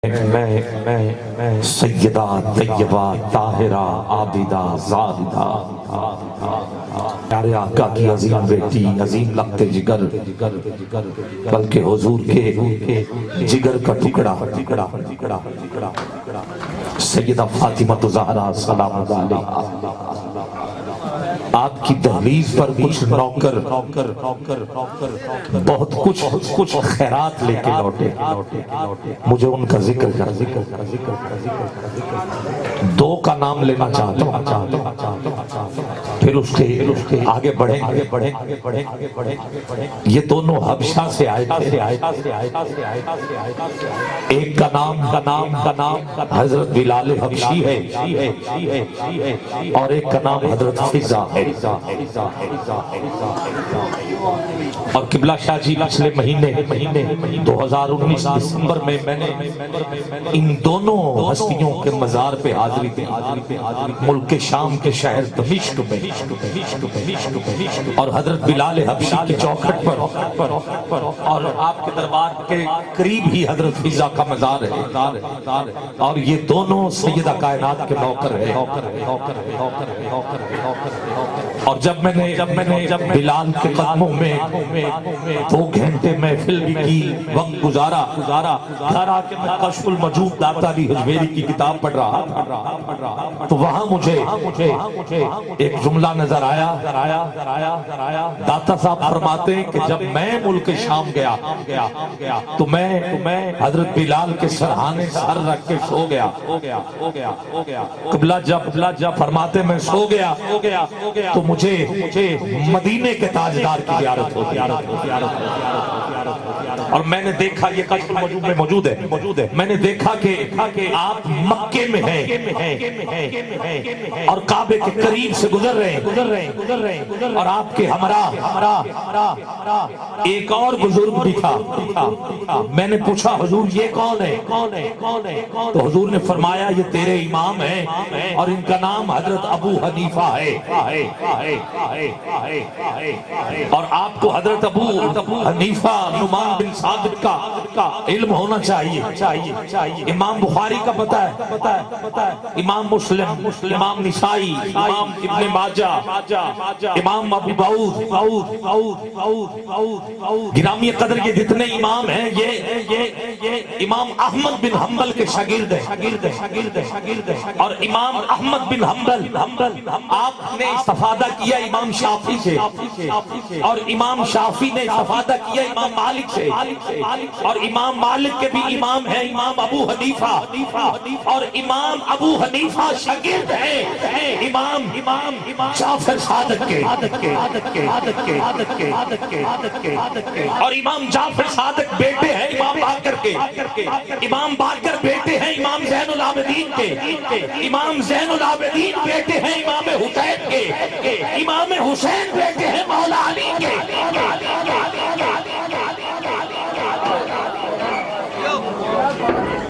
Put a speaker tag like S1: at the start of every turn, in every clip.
S1: میں سیدہ طیبہ طاہرہ عابدہ زاہدہ پیارے آقا کی عظیم بیٹی، عظیم لخت جگر، بلکہ حضور کے جگر کا ٹکڑا سیدہ فاطمہ زہرا سلام اللہ علیہا، آپ کی دہلیز پر کچھ نوکر بہت کچھ خیرات لے کے لوٹے، مجھے ان کا ذکر دو کا نام لینا چاہتا ہوں، پھر اس کے آگے بڑھیں۔ یہ دونوں حبشہ سے آئے تھے، ایک کا نام حضرت بلال حبشی ہے اور ایک کا نام حضرت فضا ہے۔ اور قبلہ شاہ جی پچھلے مہینے 2019 دسمبر میں میں نے ان دونوں ہستیوں کے مزار پہ حاضری دی، ملک شام کے شہر دمشق میں، اور حضرت بلال حبشی کی چوکھٹ پر، اور آپ کے دربار کے قریب ہی حضرت فضا کا مزار ہے، اور یہ دونوں سیدہ کائنات کے نوکر ہیں۔ اور جب میں نے بلال کے قدموں میں 2 گھنٹے محفل بھی کی، وقت گزارا، گھر آ کے میں کشف المجوب داتا علی حجویری کی کتاب پڑھ رہا تھا، تو وہاں مجھے ایک جملہ نظر آیا۔ داتا صاحب فرماتے ہیں کہ جب میں ملک شام گیا تو میں حضرت بلال کے سرہانے سر رکھ کے سو گیا۔ قبلہ جب فرماتے میں سو گیا تو مجھے مدینے کے تاجدار کی زیارت ہوتی، اور میں نے دیکھا، یہ کشف المجوب میں موجود ہے، میں نے دیکھا کہ آپ مکے میں ہیں اور کعبے کے قریب سے گزر رہے ہیں، اور آپ کے ہمراہ ایک اور بزرگ بھی تھا۔ میں نے پوچھا حضور یہ کون ہے؟ تو حضور نے فرمایا یہ تیرے امام ہیں اور ان کا نام حضرت ابو حنیفہ ہے، اور آپ کو حضرت ابو حنیفہ نعمان بن ثابت کا علم ہونا چاہیے۔ امام بخاری کا پتہ ہے، امام مسلم، امام نسائی، امام ابن ماجہ، امام ابو داؤد، گرامی قدر یہ جتنے امام ہیں یہ امام احمد بن حنبل کے شاگرد ہیں، اور امام احمد بن حنبل آپ نے استفادہ کیا امام شافعی سے، اور امام شافعی نے استفادہ کیا امام مالک سے، اور امام مالک کے بھی امام ہیں امام ابو حنیفہ، اور امام ابو حنیفہ شاگرد ہیں امام جعفر صادق کے، اور امام جعفر صادق بیٹے ہیں امام باقر کے، امام باقر بیٹے ہیں امام زین العابدین کے، امام زین العابدین بیٹے ہیں امام حسین کے، امام حسین بیٹے ہیں مولا علی کے۔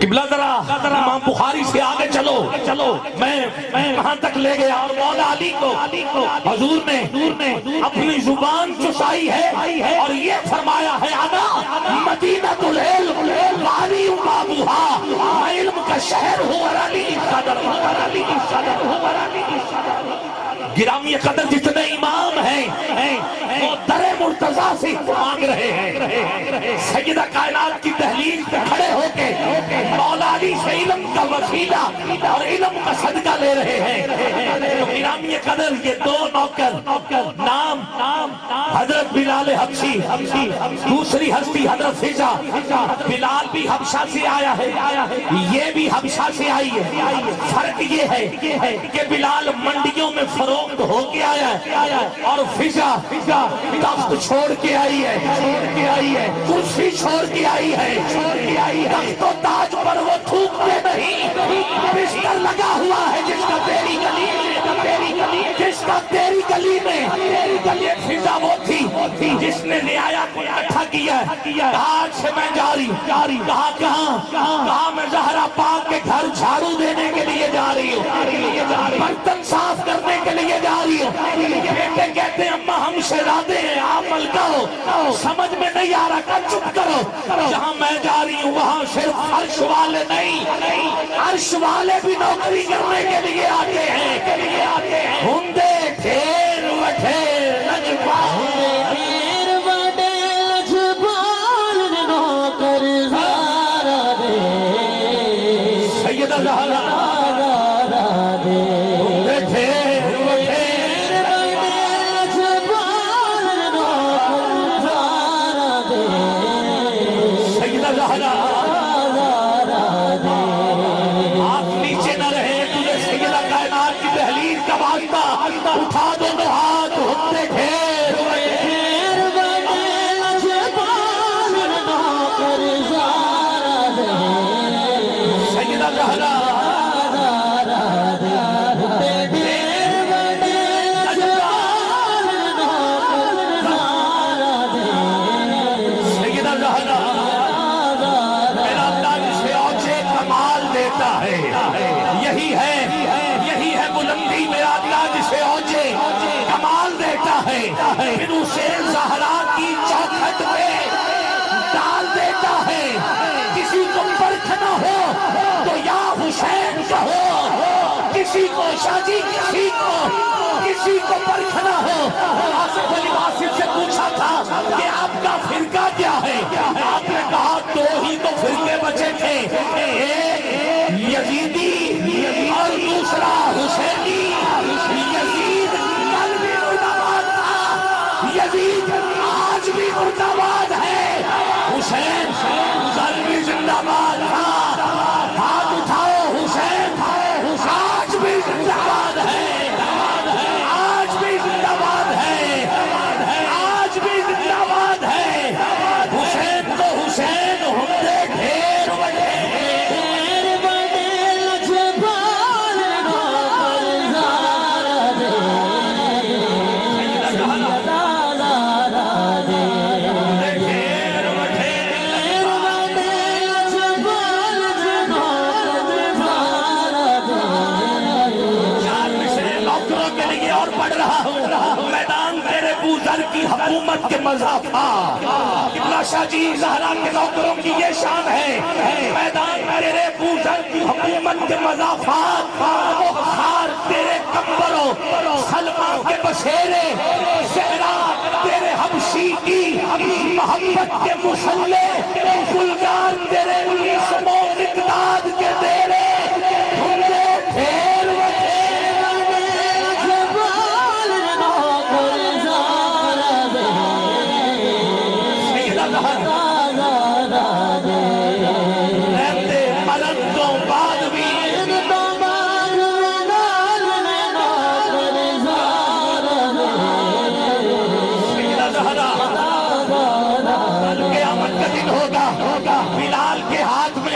S1: قبلہ ذرا امام بخاری سے آگے چلو، میں کہاں تک لے گیا؟ اور مولا علی کو حضور نے اپنی زبان چسائی ہے اور یہ فرمایا ہے انا مدینۃ العلم وعلی بابھا، میں علم کا شہر ہوں اور علی صدر ہوں۔ گرامی قدر جتنے امام ہیں وہ در مرتضیٰ سے مانگ رہے ہیں، سیدہ کائنات کی دہلیز پہ کھڑے ہو کے مولا علی سے علم کا وسیلہ اور علم کا صدقہ لے رہے ہیں۔ گرامی قدر یہ 2 نوکر، نام حضرت بلال حبشی، دوسری ہستی حضرت فضا۔ بلال بھی حبشہ سے آیا ہے، یہ بھی حبشہ سے آئی ہے، فرق یہ ہے کہ بلال منڈیوں میں فروخت ہو کے آیا ہے اور فضا تخت چھوڑ کے آئی ہے، کرسی چھوڑ کے آئی ہے، تخت و تاج پر وہ تھوکتے نہیں، بستر لگا ہوا ہے جس کا تیری گلی میں، یہ فضا وہ تھی جس نے رعایا کو اکٹھا کیا ہے، آج سے میں جاری، کہاں میں زہرا پاک کے گھر جھاڑو دینے کے لیے جا رہی ہوں، برتن صاف کرنے کے لیے جا رہی ہوں، بیٹے کے کہتے ہیں اما ہم شہزادے ہیں آپ ملکہ ہو، سمجھ میں نہیں آ رہا کہ چپ کرو، جہاں میں جا رہی ہوں وہاں صرف عرش والے نہیں، عرش والے بھی نوکری کرنے کے لیے آتے ہیں، ہندے ڈھیر وٹھے لجپال سیدہ زہرا اٹھا دو دو ہاتھ ہوتے ڈھیر سیدہ زہرا سیدہ زہرا میرا اللہ جسے اوجے کمال دیتا ہے یہی ہے بلندی، میرا اللہ جسے اوجے کمال دیتا ہے پھر اسے زہرا کی چوکھٹ پہ ڈال دیتا ہے، کسی کو پرکھ نہ ہو تو یا حسین کہو، کسی کو شاجی کسی کو پرکھ نہ ہو۔ آصف علی واصف سے پوچھا تھا کہ آپ کا فرقہ کیا ہے، آپ نے کہا دو ہی تو فرقے بچے تھے، ایک یزیدی اور دوسرا حسینی۔ یزید کل بھی مردہ باد تھا، یزید آج بھی مردہ باد ہے، حسین کل بھی زندہ باد تھا، ہاتھ اٹھاؤ حسین آج بھی زندہ باد ہے، آج بھی زندہ باد ہے، آج بھی زندہ باد ہے، حسین تو حسین ہوتے ڈھیر بڑے کی حکومت کے مضافہ قبلہ شاہ جی زہرا کے نوکروں کی یہ شان ہے، میدان تیرے بوزر کی حکومت کے مضافات، وہ خار تیرے کمبروں، سلمہ کے بشیرے، زہرا تیرے حبشی کی محبت کے مسلح، گلگار تیرے اسم و مقداد کے دیرے، ہندے ڈھیر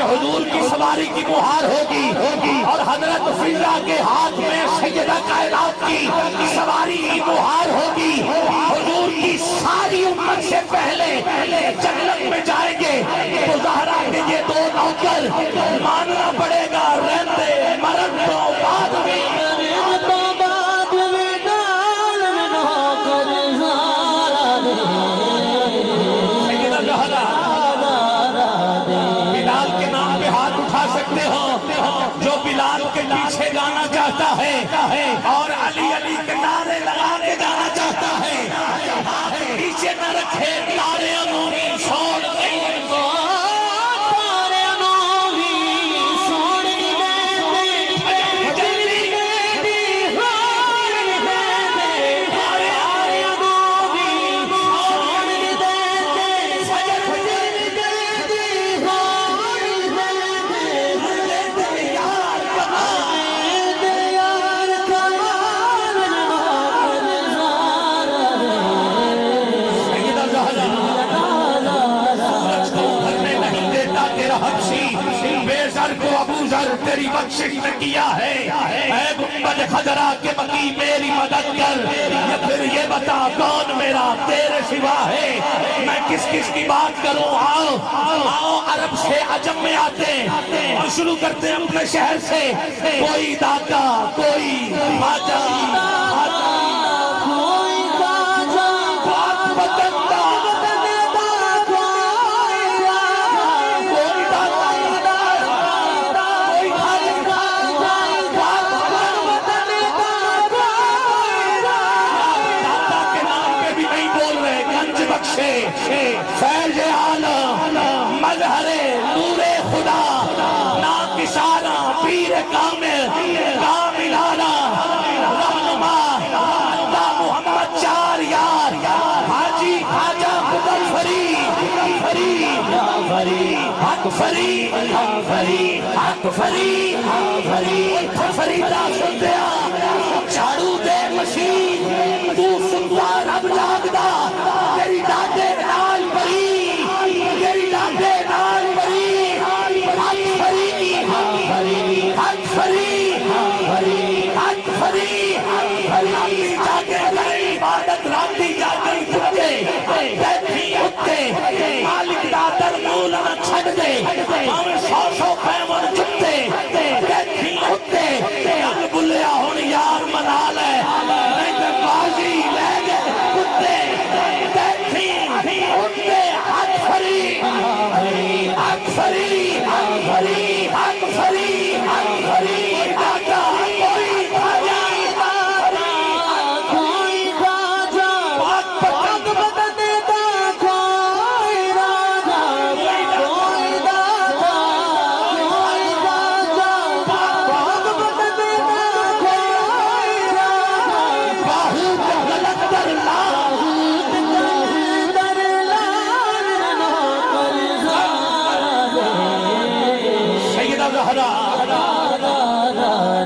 S1: حضور کی سواری کی مہار ہوگی اور حضرت فضا کے ہاتھ میں سیدہ کائنات کی سواری کی مہار ہوگی، حضور کی ساری امت سے پہلے جنت میں جائیں گے تو زہرا کے یہ دو نوکر ماننا پڑے گا، رہتے مرد تو بعد میں سکتے ہو جو بلال کے پیچھے جانا چاہتا ہے اور علی علی کے نعرے لگا کے جانا چاہتا ہے، ہاتھ پیچھے نہ رکھے، نعرے عمومی چھوڑ دیں تیری بخشش نے کیا ہے، اے گنبد خضرا کے مکی میری مدد کر، یا پھر یہ بتا کون میرا تیرے سوا ہے، میں کس کس کی بات کروں، آؤ عرب سے عجم میں آتے اور شروع کرتے ہیں اپنے شہر سے، کوئی داتا کوئی خواجہ کوئی کاملانہ رہنما اللہ محمد چار یار حاجی خواجہ مظفری حق فری حق فری فریدا سنتیا جھاڑو دے مشین تو سنوار اب جاگدا تیری ڈاڈے نال بری تیری ڈاڈے نال بری حق فری حق فری حق فری جاگے گئی عبادت راتی جاگے کتے بیٹھی اتے مالک دا در مولا نہ چھڑ دے ہمیں سو پیمن جتے بیٹھی اتے جگ بلیا ہون یار منا لے نہیں تے بازی لے گئے کتے بیٹھی اتے حق فری حق فری حق فری حق فری ڈاکا کوئی خواجہ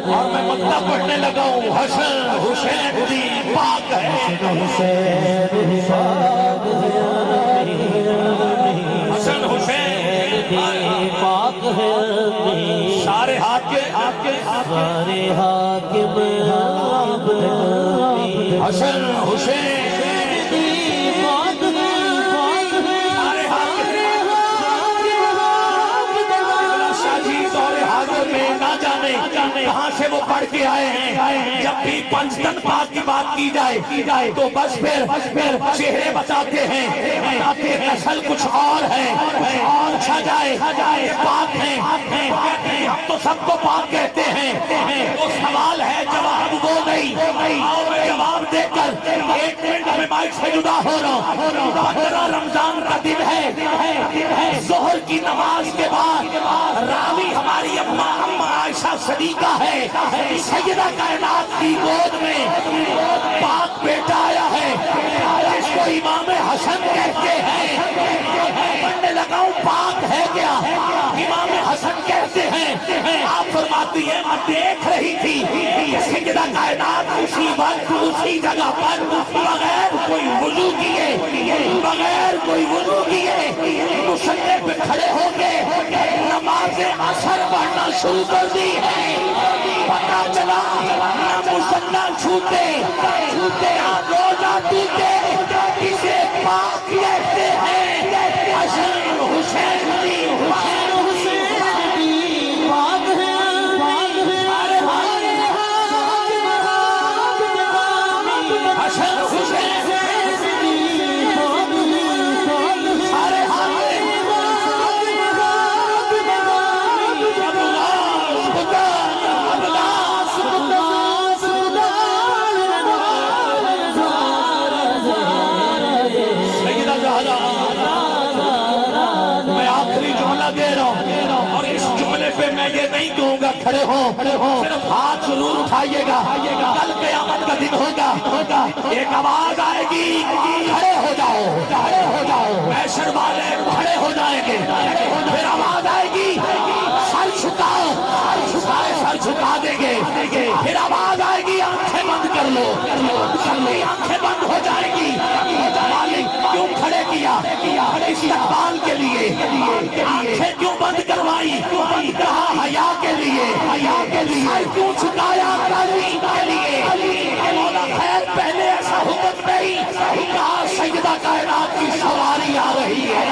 S1: اور میں مطلب پڑھنے لگا ہوں حسن حسین دی پاک ہے حسن حسین دی پاک ہے سارے حاکم حسن حسین دی پاک کہاں سے وہ پڑھ کے آئے ہیں جب بھی پنجتن پاک کی بات کی جائے تو بس پھر چہرے بتاتے ہیں اصل کچھ اور ہے اور چھا جائے پاک ہیں ہم تو سب کو پاک کہتے ہیں وہ سوال ہے جواب وہ نہیں اور جواب دے کر ایک منٹ میں مائک سے جدا ہو رہا ہوں 15 رمضان کا دن ہے ظہر کی نماز کے بعد راوی ہماری اماں عائشہ صدیقہ ہے سیدہ کائنات کی گود میں پاک بیٹا آیا ہے جس کو امام حسن کہتے ہیں پڑھنے لگا ہوں پاک ہے کیا امام حسن کہتے ہیں آپ فرماتی ہیں میں دیکھ رہی تھی کہ سیدہ کائنات اسی وقت اسی جگہ پر بغیر کوئی وضو کیے مصلی پہ کھڑے ہو کے نماز عصر پڑھنا شروع کر دی ہے پتہ چلا نہ مصلی چھوٹے نہ روزہ ٹوٹے اسے پاک کہتے ہیں حسن حسین دی پاک ہے حسن حسین کھڑے ہوں صرف ہاتھ ضرور اٹھائیے گا کل قیامت کا دن ہوگا ایک آواز آئے گی کھڑے ہو جاؤ محشر والے کھڑے ہو جائیں گے پھر آواز آئے گی سر جھکاؤ سر جھکا دیں گے پھر آواز آئے گی آنکھیں بند کر لو سبھی آنکھیں بند ہو جائیں گی مالک کیوں کھڑے کیا استقبال کے لیے آنکھیں کیوں بند کروائی کہا حیا کے لیے کیوں جھکایا تعلیم کے لیے مولا خیر پہلے ایسا حکم نہیں کہا سیدہ کائنات کی سواری آ رہی ہے